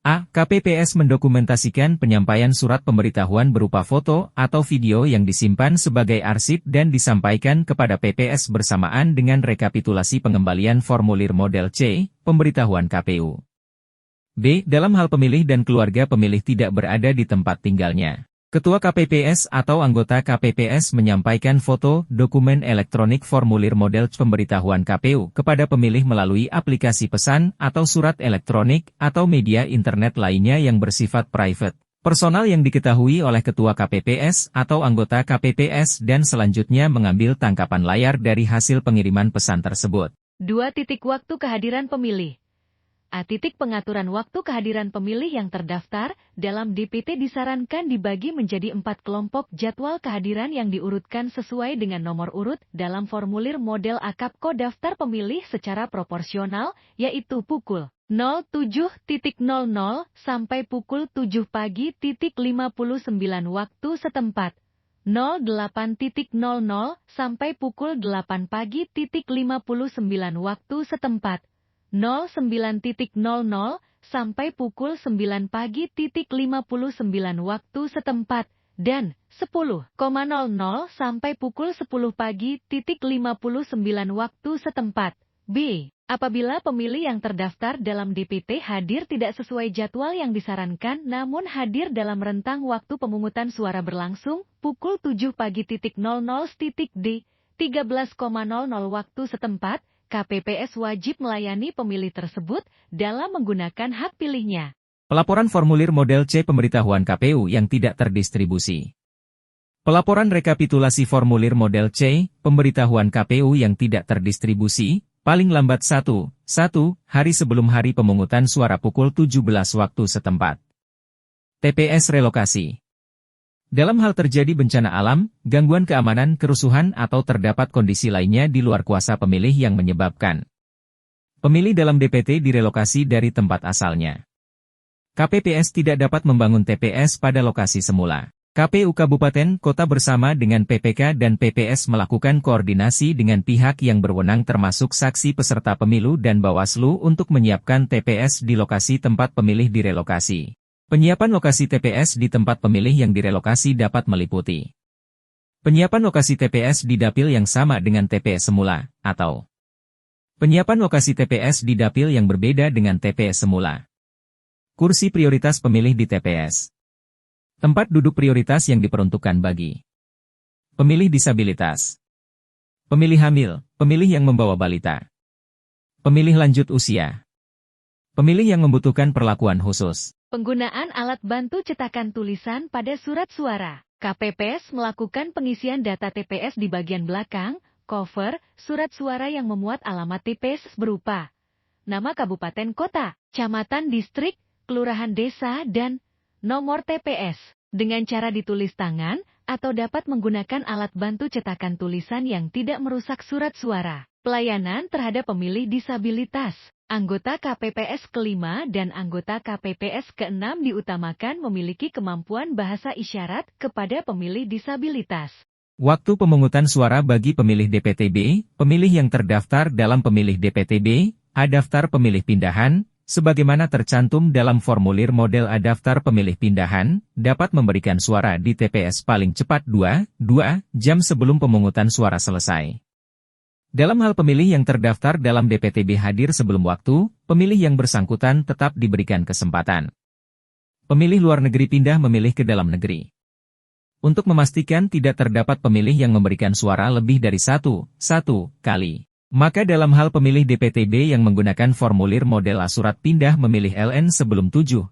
A. KPPS mendokumentasikan penyampaian surat pemberitahuan berupa foto atau video yang disimpan sebagai arsip dan disampaikan kepada PPS bersamaan dengan rekapitulasi pengembalian formulir model C, pemberitahuan KPU. B. Dalam hal pemilih dan keluarga pemilih tidak berada di tempat tinggalnya. Ketua KPPS atau anggota KPPS menyampaikan foto, dokumen elektronik formulir model pemberitahuan KPU kepada pemilih melalui aplikasi pesan atau surat elektronik atau media internet lainnya yang bersifat private, personal yang diketahui oleh Ketua KPPS atau anggota KPPS dan selanjutnya mengambil tangkapan layar dari hasil pengiriman pesan tersebut. 2. Waktu kehadiran pemilih. A. Pengaturan waktu kehadiran pemilih yang terdaftar dalam DPT disarankan dibagi menjadi 4 kelompok jadwal kehadiran yang diurutkan sesuai dengan nomor urut dalam formulir model AKAPKO daftar pemilih secara proporsional, yaitu pukul 07.00 sampai pukul 7 pagi 59 waktu setempat, 08.00 sampai pukul 8 pagi 59 waktu setempat, 09.00 sampai pukul 9 pagi 59 waktu setempat, dan 10.00 sampai pukul 10 pagi 59 waktu setempat. B. Apabila pemilih yang terdaftar dalam DPT hadir tidak sesuai jadwal yang disarankan namun hadir dalam rentang waktu pemungutan suara berlangsung pukul 7 pagi D 13.00 waktu setempat, KPPS wajib melayani pemilih tersebut dalam menggunakan hak pilihnya. Pelaporan formulir model C pemberitahuan KPU yang tidak terdistribusi. Pelaporan rekapitulasi formulir model C, pemberitahuan KPU yang tidak terdistribusi, paling lambat 1 hari sebelum hari pemungutan suara pukul 17 waktu setempat. TPS relokasi. Dalam hal terjadi bencana alam, gangguan keamanan, kerusuhan atau terdapat kondisi lainnya di luar kuasa pemilih yang menyebabkan pemilih dalam DPT direlokasi dari tempat asalnya. KPPS tidak dapat membangun TPS pada lokasi semula. KPU Kabupaten Kota bersama dengan PPK dan PPS melakukan koordinasi dengan pihak yang berwenang termasuk saksi peserta pemilu dan Bawaslu untuk menyiapkan TPS di lokasi tempat pemilih direlokasi. Penyiapan lokasi TPS di tempat pemilih yang direlokasi dapat meliputi penyiapan lokasi TPS di dapil yang sama dengan TPS semula, atau penyiapan lokasi TPS di dapil yang berbeda dengan TPS semula. Kursi prioritas pemilih di TPS. Tempat duduk prioritas yang diperuntukkan bagi pemilih disabilitas, pemilih hamil, pemilih yang membawa balita, pemilih lanjut usia, pemilih yang membutuhkan perlakuan khusus. Penggunaan alat bantu cetakan tulisan pada surat suara. KPPS melakukan pengisian data TPS di bagian belakang, cover, surat suara yang memuat alamat TPS berupa nama kabupaten kota, kecamatan distrik, kelurahan desa dan nomor TPS. Dengan cara ditulis tangan, atau dapat menggunakan alat bantu cetakan tulisan yang tidak merusak surat suara. Pelayanan terhadap pemilih disabilitas. Anggota KPPS ke-5 dan anggota KPPS ke-6 diutamakan memiliki kemampuan bahasa isyarat kepada pemilih disabilitas. Waktu pemungutan suara bagi pemilih DPTB, pemilih yang terdaftar dalam pemilih DPTB, A daftar pemilih pindahan, sebagaimana tercantum dalam formulir model A daftar pemilih pindahan, dapat memberikan suara di TPS paling cepat 2 jam sebelum pemungutan suara selesai. Dalam hal pemilih yang terdaftar dalam DPTB hadir sebelum waktu, pemilih yang bersangkutan tetap diberikan kesempatan. Pemilih luar negeri pindah memilih ke dalam negeri. Untuk memastikan tidak terdapat pemilih yang memberikan suara lebih dari satu kali, maka dalam hal pemilih DPTB yang menggunakan formulir model A surat pindah memilih LN sebelum 7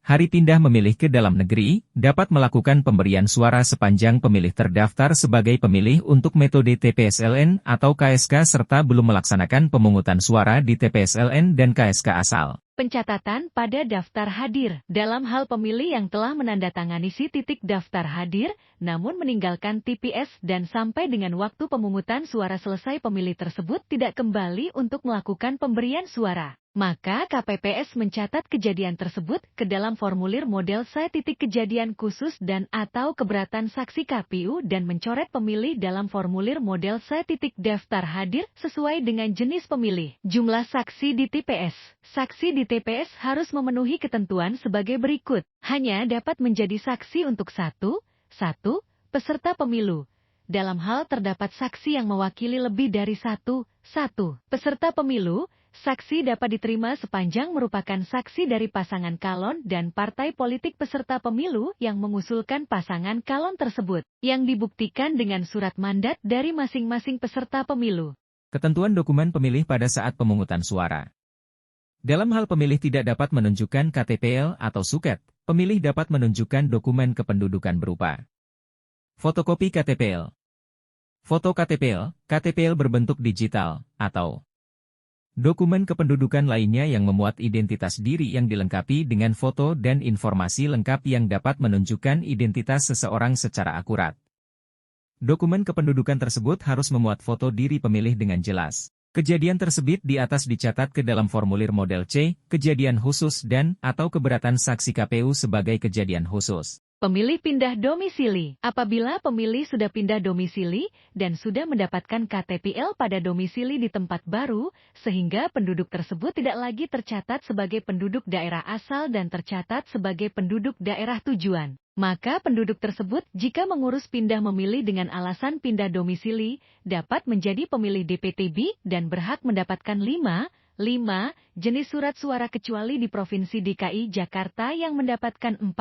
hari pindah memilih ke dalam negeri, dapat melakukan pemberian suara sepanjang pemilih terdaftar sebagai pemilih untuk metode TPSLN atau KSK serta belum melaksanakan pemungutan suara di TPSLN dan KSK asal. Pencatatan pada daftar hadir. Dalam hal pemilih yang telah menandatangani titik daftar hadir, namun meninggalkan TPS dan sampai dengan waktu pemungutan suara selesai pemilih tersebut tidak kembali untuk melakukan pemberian suara. Maka KPPS mencatat kejadian tersebut ke dalam formulir model C.kejadian khusus dan atau keberatan saksi KPU dan mencoret pemilih dalam formulir model C.daftar hadir sesuai dengan jenis pemilih. Jumlah saksi di TPS. Saksi di TPS harus memenuhi ketentuan sebagai berikut. Hanya dapat menjadi saksi untuk satu peserta pemilu. Dalam hal terdapat saksi yang mewakili lebih dari satu peserta pemilu, saksi dapat diterima sepanjang merupakan saksi dari pasangan calon dan partai politik peserta pemilu yang mengusulkan pasangan calon tersebut, yang dibuktikan dengan surat mandat dari masing-masing peserta pemilu. Ketentuan dokumen pemilih pada saat pemungutan suara. Dalam hal pemilih tidak dapat menunjukkan KTPL atau suket, pemilih dapat menunjukkan dokumen kependudukan berupa fotokopi KTPL, foto KTPL, KTPL berbentuk digital, atau dokumen kependudukan lainnya yang memuat identitas diri yang dilengkapi dengan foto dan informasi lengkap yang dapat menunjukkan identitas seseorang secara akurat. Dokumen kependudukan tersebut harus memuat foto diri pemilih dengan jelas. Kejadian tersebut di atas dicatat ke dalam formulir model C, kejadian khusus dan atau keberatan saksi KPU sebagai kejadian khusus. Pemilih pindah domisili. Apabila pemilih sudah pindah domisili dan sudah mendapatkan KTPL pada domisili di tempat baru, sehingga penduduk tersebut tidak lagi tercatat sebagai penduduk daerah asal dan tercatat sebagai penduduk daerah tujuan. Maka penduduk tersebut jika mengurus pindah memilih dengan alasan pindah domisili, dapat menjadi pemilih DPTB dan berhak mendapatkan 5 jenis surat suara kecuali di Provinsi DKI Jakarta yang mendapatkan 4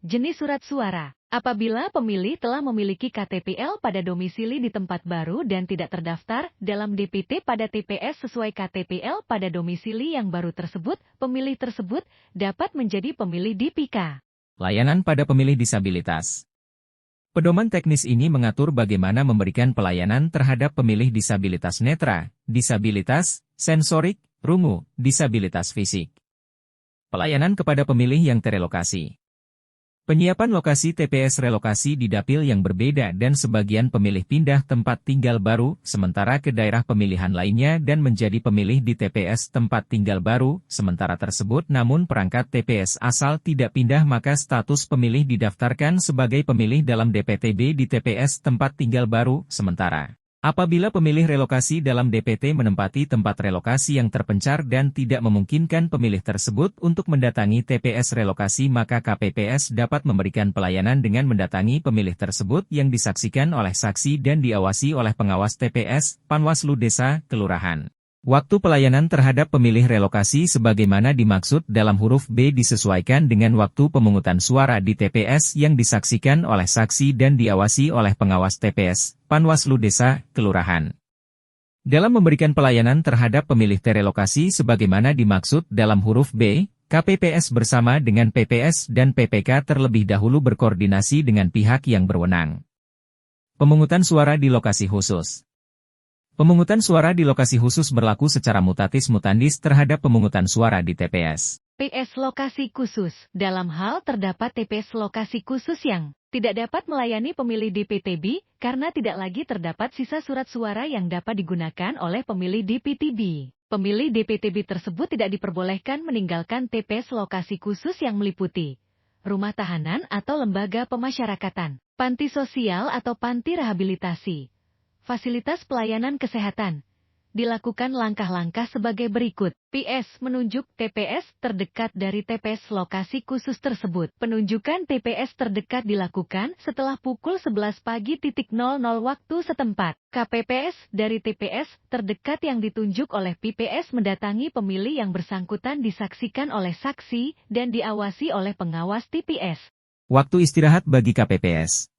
jenis surat suara. Apabila pemilih telah memiliki KTPL pada domisili di tempat baru dan tidak terdaftar dalam DPT pada TPS sesuai KTPL pada domisili yang baru tersebut, pemilih tersebut dapat menjadi pemilih DPK. Layanan pada pemilih disabilitas. Pedoman teknis ini mengatur bagaimana memberikan pelayanan terhadap pemilih disabilitas netra, disabilitas sensorik, rungu, disabilitas fisik. Pelayanan kepada pemilih yang terelokasi. Penyiapan lokasi TPS relokasi di dapil yang berbeda dan sebagian pemilih pindah tempat tinggal baru, sementara ke daerah pemilihan lainnya dan menjadi pemilih di TPS tempat tinggal baru, sementara tersebut namun perangkat TPS asal tidak pindah maka status pemilih didaftarkan sebagai pemilih dalam DPTB di TPS tempat tinggal baru, sementara. Apabila pemilih relokasi dalam DPT menempati tempat relokasi yang terpencar dan tidak memungkinkan pemilih tersebut untuk mendatangi TPS relokasi maka KPPS dapat memberikan pelayanan dengan mendatangi pemilih tersebut yang disaksikan oleh saksi dan diawasi oleh pengawas TPS, Panwaslu Desa, Kelurahan. Waktu pelayanan terhadap pemilih relokasi sebagaimana dimaksud dalam huruf B disesuaikan dengan waktu pemungutan suara di TPS yang disaksikan oleh saksi dan diawasi oleh pengawas TPS, Panwaslu Desa, Kelurahan. Dalam memberikan pelayanan terhadap pemilih terelokasi sebagaimana dimaksud dalam huruf B, KPPS bersama dengan PPS dan PPK terlebih dahulu berkoordinasi dengan pihak yang berwenang. Pemungutan suara di lokasi khusus. Pemungutan suara di lokasi khusus berlaku secara mutatis mutandis terhadap pemungutan suara di TPS. TPS lokasi khusus. Dalam hal terdapat TPS lokasi khusus yang tidak dapat melayani pemilih DPTB karena tidak lagi terdapat sisa surat suara yang dapat digunakan oleh pemilih DPTB. Pemilih DPTB tersebut tidak diperbolehkan meninggalkan TPS lokasi khusus yang meliputi rumah tahanan atau lembaga pemasyarakatan, panti sosial atau panti rehabilitasi, fasilitas pelayanan kesehatan. Dilakukan langkah-langkah sebagai berikut. PS menunjuk TPS terdekat dari TPS lokasi khusus tersebut. Penunjukan TPS terdekat dilakukan setelah pukul 11 pagi waktu setempat. KPPS dari TPS terdekat yang ditunjuk oleh PPS mendatangi pemilih yang bersangkutan disaksikan oleh saksi dan diawasi oleh pengawas TPS. Waktu istirahat bagi KPPS.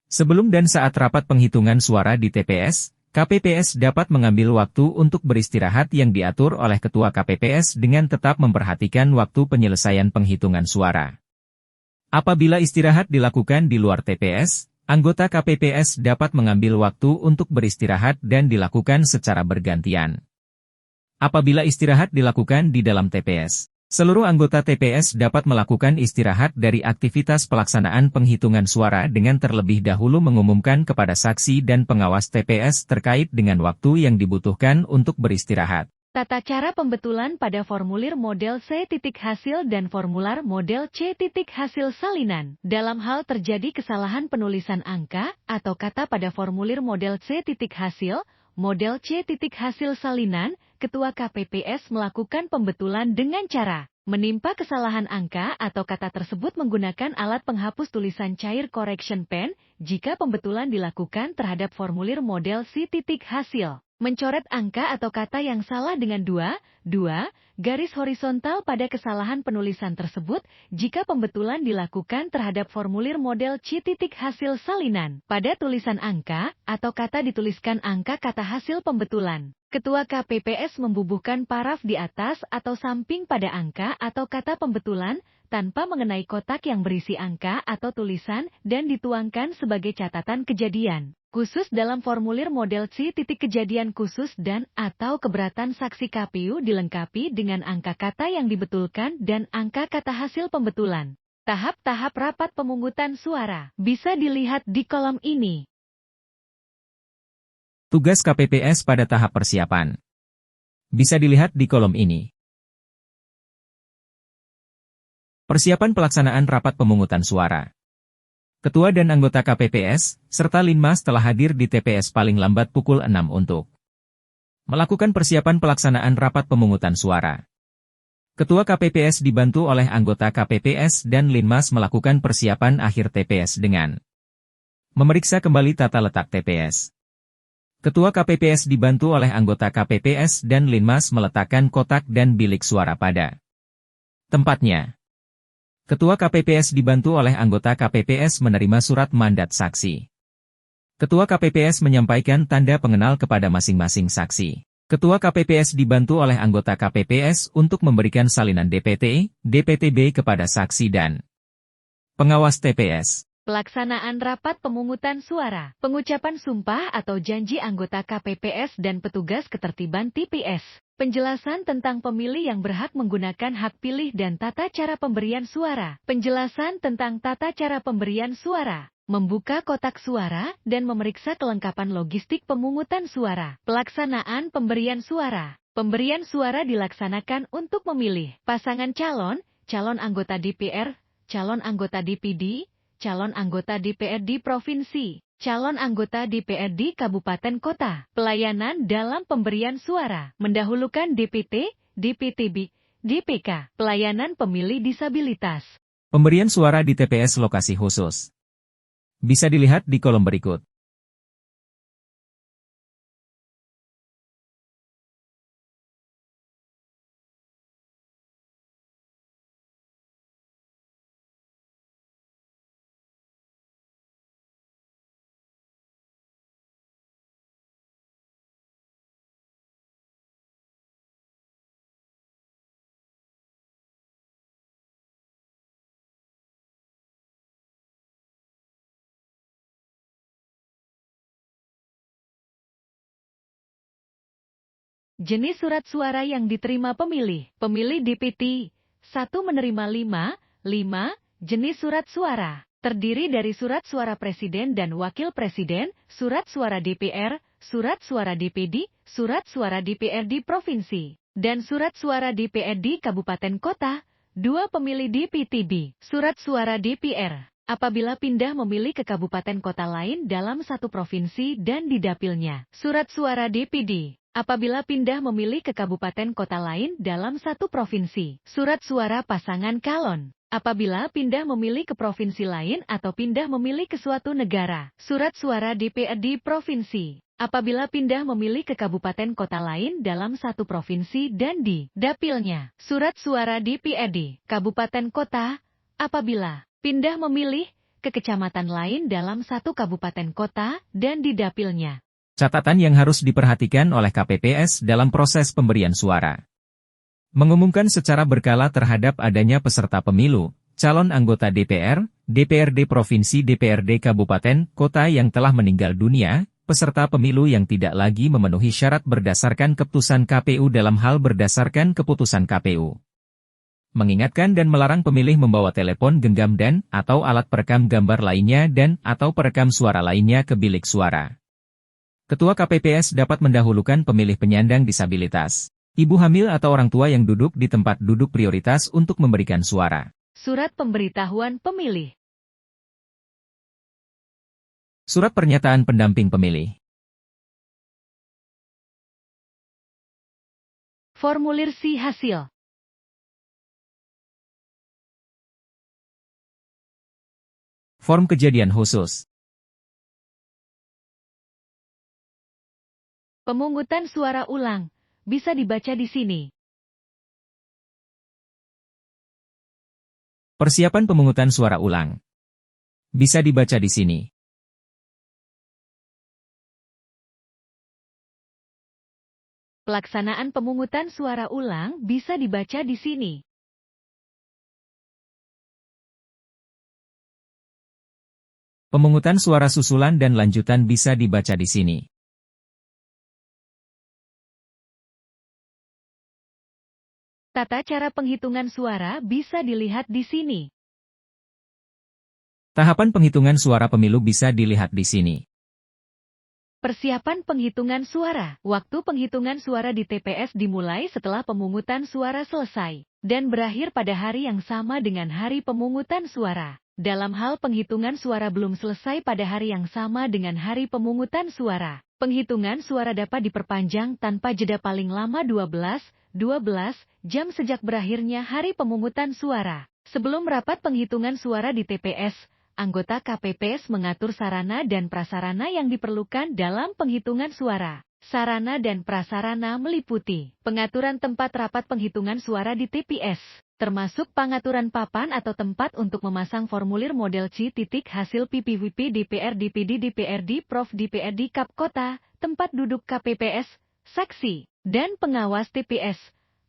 Sebelum dan saat rapat penghitungan suara di TPS, KPPS dapat mengambil waktu untuk beristirahat yang diatur oleh Ketua KPPS dengan tetap memperhatikan waktu penyelesaian penghitungan suara. Apabila istirahat dilakukan di luar TPS, anggota KPPS dapat mengambil waktu untuk beristirahat dan dilakukan secara bergantian. Apabila istirahat dilakukan di dalam TPS, seluruh anggota TPS dapat melakukan istirahat dari aktivitas pelaksanaan penghitungan suara dengan terlebih dahulu mengumumkan kepada saksi dan pengawas TPS terkait dengan waktu yang dibutuhkan untuk beristirahat. Tata cara pembetulan pada formulir model C titik hasil dan formular model C titik hasil salinan. Dalam hal terjadi kesalahan penulisan angka atau kata pada formulir model C titik hasil, model C titik hasil salinan, Ketua KPPS melakukan pembetulan dengan cara menimpa kesalahan angka atau kata tersebut menggunakan alat penghapus tulisan cair correction pen jika pembetulan dilakukan terhadap formulir model C titik hasil. Mencoret angka atau kata yang salah dengan dua garis horizontal pada kesalahan penulisan tersebut jika pembetulan dilakukan terhadap formulir model C titik hasil salinan. Pada tulisan angka atau kata dituliskan angka kata hasil pembetulan. Ketua KPPS membubuhkan paraf di atas atau samping pada angka atau kata pembetulan tanpa mengenai kotak yang berisi angka atau tulisan dan dituangkan sebagai catatan kejadian khusus dalam formulir model C titik kejadian khusus dan atau keberatan saksi KPU dilengkapi dengan angka kata yang dibetulkan dan angka kata hasil pembetulan. Tahap-tahap rapat pemungutan suara bisa dilihat di kolom ini. Tugas KPPS pada tahap persiapan bisa dilihat di kolom ini. Persiapan pelaksanaan rapat pemungutan suara. Ketua dan anggota KPPS, serta Linmas telah hadir di TPS paling lambat pukul 6 untuk melakukan persiapan pelaksanaan rapat pemungutan suara. Ketua KPPS dibantu oleh anggota KPPS dan Linmas melakukan persiapan akhir TPS dengan memeriksa kembali tata letak TPS. Ketua KPPS dibantu oleh anggota KPPS dan Linmas meletakkan kotak dan bilik suara pada tempatnya. Ketua KPPS dibantu oleh anggota KPPS menerima surat mandat saksi. Ketua KPPS menyampaikan tanda pengenal kepada masing-masing saksi. Ketua KPPS dibantu oleh anggota KPPS untuk memberikan salinan DPT, DPTB kepada saksi dan pengawas TPS. Pelaksanaan rapat pemungutan suara, pengucapan sumpah atau janji anggota KPPS dan petugas ketertiban TPS. Penjelasan tentang pemilih yang berhak menggunakan hak pilih dan tata cara pemberian suara. Penjelasan tentang tata cara pemberian suara. Membuka kotak suara dan memeriksa kelengkapan logistik pemungutan suara. Pelaksanaan pemberian suara. Pemberian suara dilaksanakan untuk memilih pasangan calon, calon anggota DPR, calon anggota DPD, calon anggota DPRD Provinsi, calon anggota DPRD Kabupaten Kota. Pelayanan dalam pemberian suara, mendahulukan DPT, DPTB, DPK, pelayanan pemilih disabilitas. Pemberian suara di TPS lokasi khusus bisa dilihat di kolom berikut. Jenis surat suara yang diterima pemilih. Pemilih DPT 1 menerima 5 jenis surat suara. Terdiri dari surat suara Presiden dan Wakil Presiden, surat suara DPR, surat suara DPD, surat suara DPRD Provinsi, dan surat suara DPRD Kabupaten Kota. 2 pemilih DPTB. Surat suara DPR. Apabila pindah memilih ke kabupaten kota lain dalam satu provinsi dan di dapilnya. Surat suara DPD. Apabila pindah memilih ke kabupaten kota lain dalam satu provinsi. Surat suara pasangan calon. Apabila pindah memilih ke provinsi lain atau pindah memilih ke suatu negara. Surat suara DPRD Provinsi. Apabila pindah memilih ke kabupaten kota lain dalam satu provinsi dan di dapilnya. Surat suara DPRD Kabupaten Kota. Apabila pindah memilih ke kecamatan lain dalam satu kabupaten kota dan di dapilnya. Catatan yang harus diperhatikan oleh KPPS dalam proses pemberian suara. Mengumumkan secara berkala terhadap adanya peserta pemilu, calon anggota DPR, DPRD Provinsi DPRD Kabupaten, Kota yang telah meninggal dunia, peserta pemilu yang tidak lagi memenuhi syarat berdasarkan keputusan KPU dalam hal berdasarkan keputusan KPU. Mengingatkan dan melarang pemilih membawa telepon genggam dan atau alat perekam gambar lainnya dan atau perekam suara lainnya ke bilik suara. Ketua KPPS dapat mendahulukan pemilih penyandang disabilitas. Ibu hamil atau orang tua yang duduk di tempat duduk prioritas untuk memberikan suara. Surat pemberitahuan pemilih. Surat pernyataan pendamping pemilih. Formulir C hasil. Form kejadian khusus. Pemungutan suara ulang. Bisa dibaca di sini. Persiapan pemungutan suara ulang. Bisa dibaca di sini. Pelaksanaan pemungutan suara ulang bisa dibaca di sini. Pemungutan suara susulan dan lanjutan bisa dibaca di sini. Tata cara penghitungan suara bisa dilihat di sini. Tahapan penghitungan suara pemilu bisa dilihat di sini. Persiapan penghitungan suara. Waktu penghitungan suara di TPS dimulai setelah pemungutan suara selesai dan berakhir pada hari yang sama dengan hari pemungutan suara. Dalam hal penghitungan suara belum selesai pada hari yang sama dengan hari pemungutan suara, penghitungan suara dapat diperpanjang tanpa jeda paling lama 12 jam sejak berakhirnya hari pemungutan suara. Sebelum rapat penghitungan suara di TPS, anggota KPPS mengatur sarana dan prasarana yang diperlukan dalam penghitungan suara. Sarana dan prasarana meliputi pengaturan tempat rapat penghitungan suara di TPS, termasuk pengaturan papan atau tempat untuk memasang formulir model C. Hasil PPWP DPR DPD DPRD Prof DPRD Kap Kota, tempat duduk KPPS, saksi, dan pengawas TPS,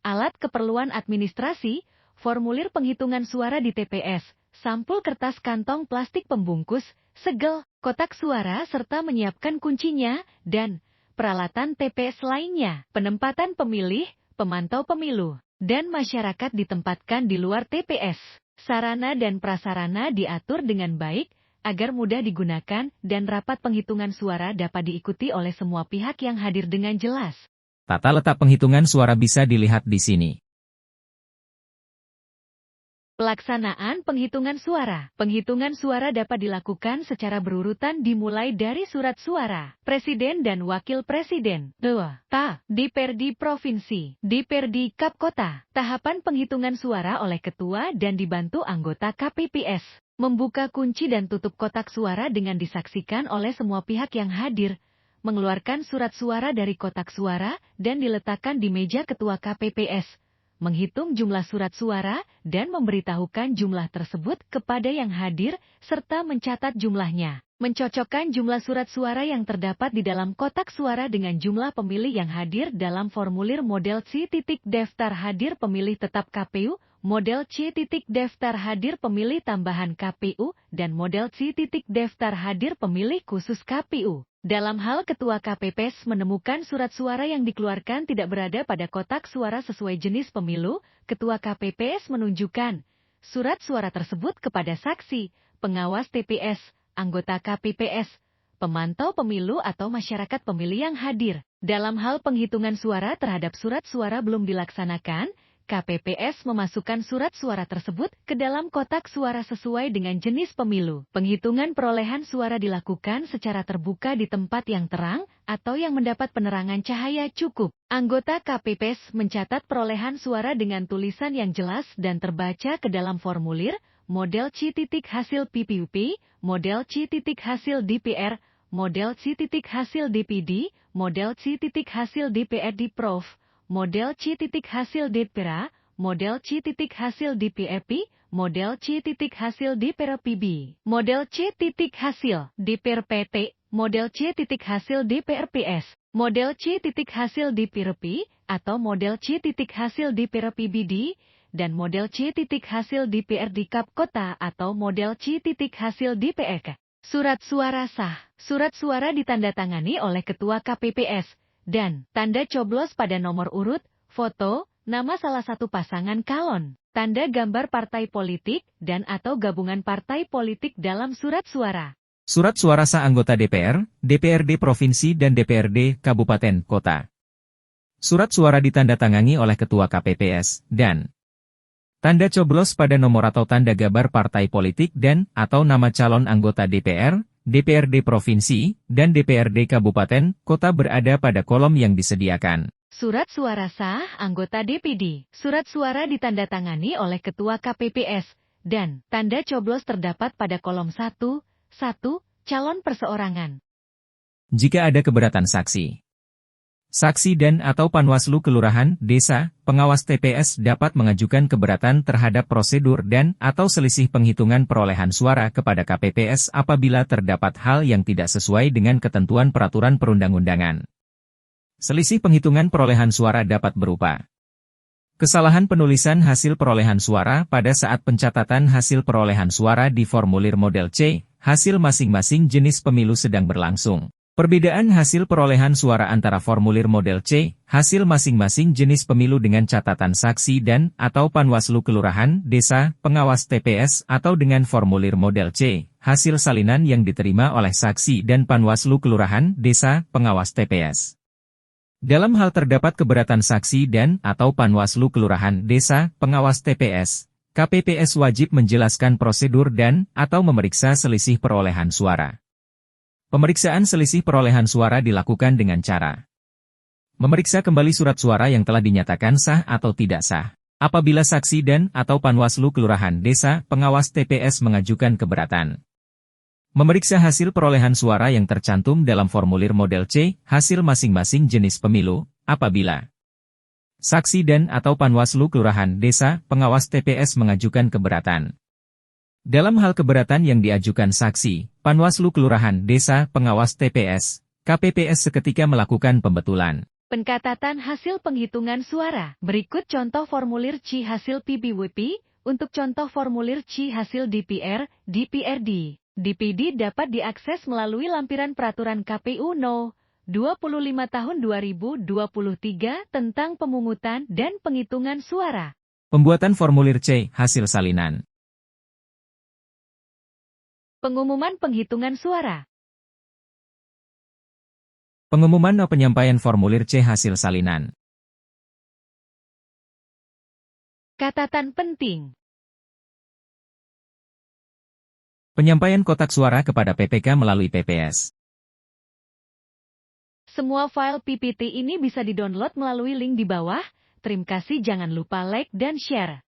alat keperluan administrasi, formulir penghitungan suara di TPS, sampul kertas kantong plastik pembungkus, segel, kotak suara serta menyiapkan kuncinya, dan peralatan TPS lainnya. Penempatan pemilih, pemantau pemilu, dan masyarakat ditempatkan di luar TPS. Sarana dan prasarana diatur dengan baik, agar mudah digunakan dan rapat penghitungan suara dapat diikuti oleh semua pihak yang hadir dengan jelas. Tata letak penghitungan suara bisa dilihat di sini. Pelaksanaan penghitungan suara. Penghitungan suara dapat dilakukan secara berurutan dimulai dari surat suara Presiden dan Wakil Presiden. 2. DPRD Provinsi, DPRD Kap Kota. Tahapan penghitungan suara oleh ketua dan dibantu anggota KPPS. Membuka kunci dan tutup kotak suara dengan disaksikan oleh semua pihak yang hadir. Mengeluarkan surat suara dari kotak suara dan diletakkan di meja ketua KPPS. Menghitung jumlah surat suara, dan memberitahukan jumlah tersebut kepada yang hadir, serta mencatat jumlahnya. Mencocokkan jumlah surat suara yang terdapat di dalam kotak suara dengan jumlah pemilih yang hadir dalam formulir model C. Daftar hadir pemilih tetap KPU, model C. Daftar hadir pemilih tambahan KPU, dan model C. Daftar hadir pemilih khusus KPU. Dalam hal ketua KPPS menemukan surat suara yang dikeluarkan tidak berada pada kotak suara sesuai jenis pemilu, ketua KPPS menunjukkan surat suara tersebut kepada saksi, pengawas TPS, anggota KPPS, pemantau pemilu atau masyarakat pemilih yang hadir. Dalam hal penghitungan suara terhadap surat suara belum dilaksanakan, KPPS memasukkan surat suara tersebut ke dalam kotak suara sesuai dengan jenis pemilu. Penghitungan perolehan suara dilakukan secara terbuka di tempat yang terang atau yang mendapat penerangan cahaya cukup. Anggota KPPS mencatat perolehan suara dengan tulisan yang jelas dan terbaca ke dalam formulir, model C. Hasil PPWP, model C. Hasil DPR, model C. Hasil DPD, model C. Hasil DPRD Prof, model C. Hasil DPRA, model C. Hasil DPRP, model C. Hasil DPRPB, model C. Hasil DPRPT, model C. Hasil DPRPS, model C. Hasil DPRP, atau model C. Hasil DPRPBD, dan model C. Hasil DPRD Kap Kota atau model C. Hasil DPRK. Surat suara sah. Surat suara ditandatangani oleh Ketua KPPS, dan tanda coblos pada nomor urut, foto, nama salah satu pasangan calon, tanda gambar partai politik, dan atau gabungan partai politik dalam surat suara. Surat suara sah anggota DPR, DPRD Provinsi dan DPRD Kabupaten Kota. Surat suara ditandatangani oleh Ketua KPPS, dan tanda coblos pada nomor atau tanda gambar partai politik dan atau nama calon anggota DPR, DPRD Provinsi, dan DPRD Kabupaten, Kota berada pada kolom yang disediakan. Surat suara sah anggota DPD. Surat suara ditandatangani oleh Ketua KPPS, dan tanda coblos terdapat pada kolom 1, calon perseorangan. Jika ada keberatan saksi, dan atau Panwaslu Kelurahan, Desa, pengawas TPS dapat mengajukan keberatan terhadap prosedur dan atau selisih penghitungan perolehan suara kepada KPPS apabila terdapat hal yang tidak sesuai dengan ketentuan peraturan perundang-undangan. Selisih penghitungan perolehan suara dapat berupa kesalahan penulisan hasil perolehan suara pada saat pencatatan hasil perolehan suara di formulir model C, hasil masing-masing jenis pemilu sedang berlangsung. Perbedaan hasil perolehan suara antara formulir model C, hasil masing-masing jenis pemilu dengan catatan saksi dan atau Panwaslu Kelurahan, Desa, pengawas TPS atau dengan formulir model C, hasil salinan yang diterima oleh saksi dan Panwaslu Kelurahan, Desa, pengawas TPS. Dalam hal terdapat keberatan saksi dan atau Panwaslu Kelurahan, Desa, pengawas TPS, KPPS wajib menjelaskan prosedur dan atau memeriksa selisih perolehan suara. Pemeriksaan selisih perolehan suara dilakukan dengan cara memeriksa kembali surat suara yang telah dinyatakan sah atau tidak sah. Apabila saksi dan atau Panwaslu Kelurahan, Desa, pengawas TPS mengajukan keberatan. Memeriksa hasil perolehan suara yang tercantum dalam formulir model C, hasil masing-masing jenis pemilu, apabila saksi dan atau Panwaslu Kelurahan, Desa, pengawas TPS mengajukan keberatan. Dalam hal keberatan yang diajukan saksi, Panwaslu Kelurahan, Desa, pengawas TPS, KPPS seketika melakukan pembetulan. Pencatatan hasil penghitungan suara. Berikut contoh formulir C hasil PBWP, untuk contoh formulir C hasil DPR, DPRD. DPD dapat diakses melalui lampiran Peraturan KPU No. 25 Tahun 2023 tentang pemungutan dan penghitungan suara. Pembuatan formulir C, hasil salinan. Pengumuman penghitungan suara. Pengumuman penyampaian formulir C hasil salinan. Catatan penting. Penyampaian kotak suara kepada PPK melalui PPS. Semua file PPT ini bisa didownload melalui link di bawah. Terima kasih, jangan lupa like dan share.